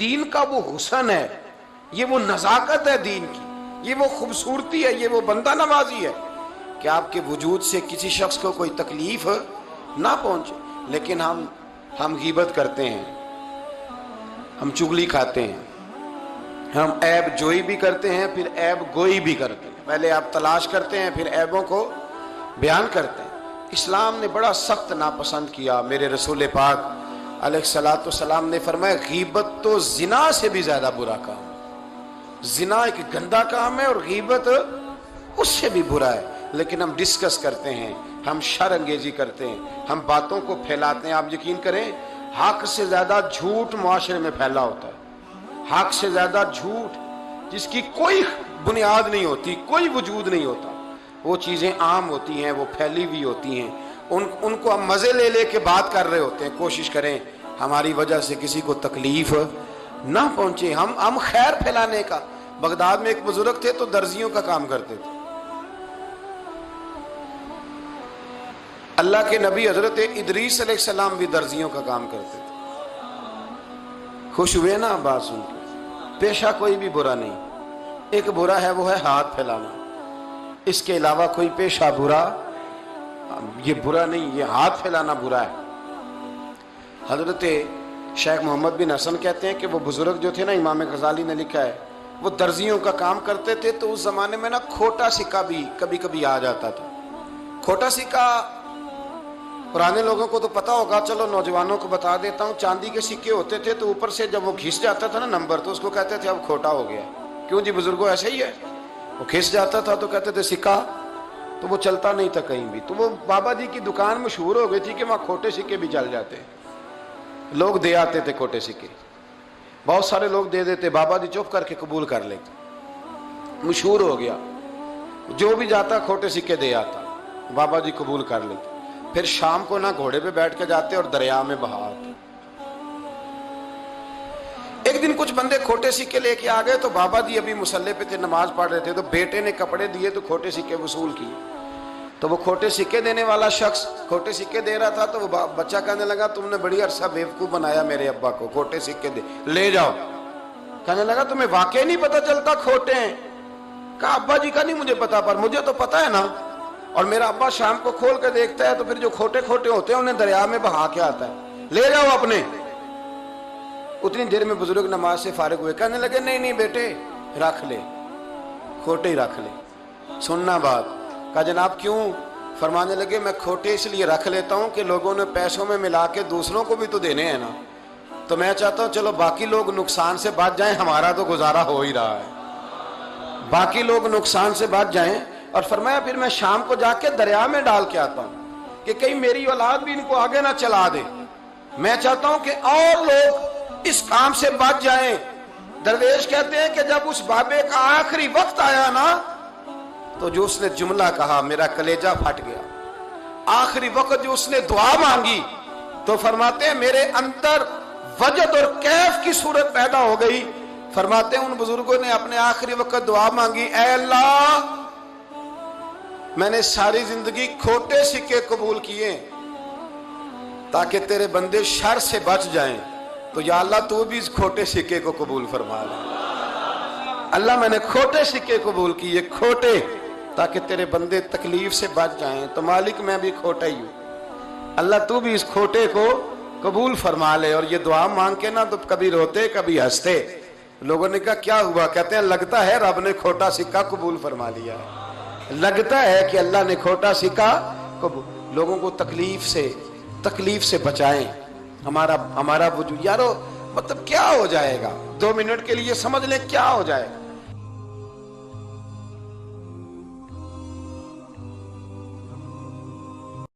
دین کا وہ حسن ہے، یہ وہ نزاکت ہے دین کی، یہ وہ خوبصورتی ہے، یہ وہ بندہ نوازی ہے کہ آپ کے وجود سے کسی شخص کو کوئی تکلیف نہ پہنچے۔ لیکن ہم غیبت کرتے ہیں، ہم چغلی کھاتے ہیں، ہم عیب جوئی بھی کرتے ہیں، پھر عیب گوئی بھی کرتے ہیں۔ پہلے آپ تلاش کرتے ہیں، پھر عیبوں کو بیان کرتے ہیں۔ اسلام نے بڑا سخت ناپسند کیا۔ میرے رسول پاک علیہ الصلوۃ والسلام نے فرمایا غیبت تو زنا سے بھی زیادہ برا کام ہے۔ زنا ایک گندا کام ہے اور غیبت اس سے بھی برا ہے، لیکن ہم ڈسکس کرتے ہیں، ہم شر انگیزی کرتے ہیں، ہم باتوں کو پھیلاتے ہیں۔ آپ یقین کریں حق سے زیادہ جھوٹ معاشرے میں پھیلا ہوتا ہے، حق سے زیادہ جھوٹ جس کی کوئی بنیاد نہیں ہوتی، کوئی وجود نہیں ہوتا، وہ چیزیں عام ہوتی ہیں، وہ پھیلی ہوئی ہوتی ہیں، ان کو ہم مزے لے لے کے بات کر رہے ہوتے ہیں۔ کوشش کریں ہماری وجہ سے کسی کو تکلیف نہ پہنچے، ہم خیر پھیلانے کا۔ بغداد میں ایک بزرگ تھے تو درزیوں کا کام کرتے تھے۔ اللہ کے نبی حضرت ادریس علیہ السلام بھی درزیوں کا کام کرتے تھے۔ خوش ہوئے نا بات سن کے؟ پیشہ کوئی بھی برا نہیں، ایک برا ہے وہ ہے ہاتھ پھیلانا، اس کے علاوہ کوئی پیشہ برا یہ برا نہیں، یہ ہاتھ پھیلانا برا ہے۔ حضرت شیخ محمد بن حسن کہتے ہیں کہ وہ بزرگ جو تھے نا، امام غزالی نے لکھا ہے، وہ درزیوں کا کام کرتے تھے تو اس زمانے میں نا کھوٹا سکہ بھی کبھی کبھی آ جاتا تھا۔ کھوٹا سکہ پرانے لوگوں کو تو پتا ہوگا، چلو نوجوانوں کو بتا دیتا ہوں، چاندی کے سکے ہوتے تھے تو اوپر سے جب وہ گھس جاتا تھا نا نمبر، تو اس کو کہتے تھے اب کھوٹا ہو گیا۔ کیوں جی بزرگوں ایسے ہی ہے، وہ گھس جاتا تھا تو کہتے تھے سکہ، تو وہ چلتا نہیں تھا کہیں بھی۔ تو وہ بابا جی کی دکان مشہور ہو گئی تھی کہ وہاں کھوٹے سکے بھی چل جاتے، لوگ دے آتے تھے کھوٹے سکے، بہت سارے لوگ دے دیتے، بابا جی چپ کر کے قبول کر لیتے، مشہور ہو گیا، جو بھی جاتا کھوٹے سکے دے آتا، بابا جی قبول کر لیتے۔ پھر شام کو نہ گھوڑے پہ بیٹھ کے جاتے اور دریا میں بہا آتے۔ ایک دن کچھ بندے کھوٹے سکے لے کے آ گئے تو بابا جی ابھی مصلی پہ تھے، نماز پڑھ رہے تھے، تو بیٹے نے کپڑے دیے تو کھوٹے سکے وصول کیے۔ تو وہ کھوٹے سکے دینے والا شخص کھوٹے سکے دے رہا تھا، تو وہ بچہ کہنے لگا تم نے بڑی عرصہ بیوقوف بنایا میرے ابا کو، کھوٹے سکے دے لے جاؤ۔ کہنے لگا تمہیں واقعی نہیں پتا چلتا کھوٹے ہیں؟ کہا ابا جی کا نہیں مجھے پتا، پر مجھے تو پتا ہے نا، اور میرا ابا شام کو کھول کے دیکھتا ہے تو پھر جو کھوٹے کھوٹے ہوتے ہیں انہیں دریا میں بہا کے آتا ہے، لے جاؤ اپنے۔ اتنی دیر میں بزرگ نماز سے فارغ ہوئے، کہنے لگے نہیں نہیں بیٹے رکھ لے، کھوٹے ہی رکھ لے۔ سننا بات، کہا جناب کیوں؟ فرمانے لگے میں کھوٹے اس لیے رکھ لیتا ہوں کہ لوگوں نے پیسوں میں ملا کے دوسروں کو بھی تو دینے ہیں نا، تو میں چاہتا ہوں چلو باقی لوگ نقصان سے بچ جائیں، ہمارا تو گزارا ہو ہی رہا ہے، باقی لوگ نقصان سے بچ جائیں۔ اور فرمایا پھر میں شام کو جا کے دریا میں ڈال کے آتا ہوں کہ کہیں میری اولاد بھی ان کو آگے نہ چلا دے، میں چاہتا ہوں کہ اور لوگ اس کام سے بچ جائیں۔ درویش کہتے ہیں کہ جب اس بابے کا آخری وقت آیا نا تو جو اس نے جملہ کہا میرا کلیجہ پھٹ گیا۔ آخری وقت جو اس نے دعا مانگی تو فرماتے ہیں میرے اندر وجد اور کیف کی صورت پیدا ہو گئی۔ فرماتے ہیں ان بزرگوں نے اپنے آخری وقت دعا مانگی، اے اللہ میں نے ساری زندگی کھوٹے سکے قبول کیے تاکہ تیرے بندے شر سے بچ جائیں، تو یا اللہ تو بھی اس کھوٹے سکے کو قبول فرما لے۔ اللہ میں نے کھوٹے سکے قبول کیے، کھوٹے، تاکہ تیرے بندے تکلیف سے بچ جائیں، تو مالک میں بھی کھوٹا ہی ہوں، اللہ تو بھی اس کھوٹے کو قبول فرما لے۔ اور یہ دعا مانگ کے نا تو کبھی روتے کبھی ہنستے۔ لوگوں نے کہا کیا ہوا؟ کہتے ہیں لگتا ہے رب نے کھوٹا سکہ قبول فرما لیا ہے، لگتا ہے کہ اللہ نے کھوٹا سکہ قبول۔ لوگوں کو تکلیف سے بچائیں، ہمارا وجود۔ یارو مطلب کیا ہو جائے گا؟ 2 منٹ کے لیے سمجھ لیں کیا ہو جائے گا۔